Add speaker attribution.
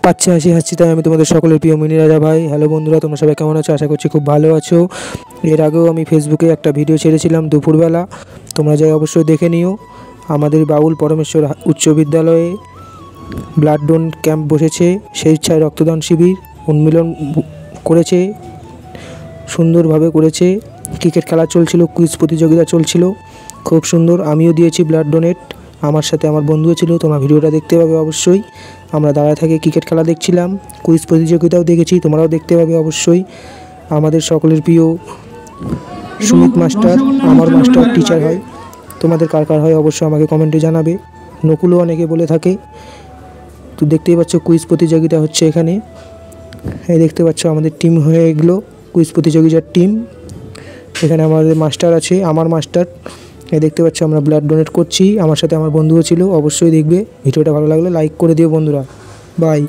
Speaker 1: পাচ্ছে হাসি হাসছি, তাই আমি তোমাদের সকলের প্রিয় মিনি রাজা ভাই। হ্যালো বন্ধুরা, তোমরা সবাই কেমন আছো? আশা করছি খুব ভালো আছো। এর আগেও আমি ফেসবুকে একটা ভিডিও ছেড়েছিলাম দুপুরবেলা, তোমরা যাই অবশ্যই দেখে নিও। আমাদের বাউল পরমেশ্বর উচ্চ বিদ্যালয়ে ব্লাড ডোন ক্যাম্প বসেছে, স্বেচ্ছায় রক্তদান শিবির উন্মিলন করেছে, সুন্দরভাবে করেছে। ক্রিকেট খেলা চলছিল, কুইজ প্রতিযোগিতা চলছিল, খুব সুন্দর। আমিও দিয়েছি ব্লাড ডোনেট, আমার সাথে আমার বন্ধুও ছিল। তোমরা ভিডিওটা দেখতে পাবে অবশ্যই। আমরা দাঁড়ায় থেকে ক্রিকেট খেলা দেখছিলাম, কুইজ প্রতিযোগিতাও দেখেছি, তোমরাও দেখতে পাবে অবশ্যই। আমাদের সকলের প্রিয় সুমিত মাস্টার আমার মাস্টার টিচার হয়। তোমাদের কার কার হয় অবশ্যই আমাকে কমেন্টে জানাবে। নকুলও অনেকে বলে থাকে। তো দেখতেই পাচ্ছ কুইজ প্রতিযোগিতা হচ্ছে এখানে। এই দেখতে পাচ্ছ আমাদের টিম হয়ে এগুলো কুইজ প্রতিযোগিতার টিম। এখানে আমাদের মাস্টার আছে, আমার মাস্টার। এই দেখতে পাচ্ছ আমরা ব্লাড ডোনেট করছি, আমার সাথে আমার বন্ধুও ছিল। অবশ্যই দেখবে। ভিডিওটা ভালো লাগলে লাইক করে দিও বন্ধুরা। বাই।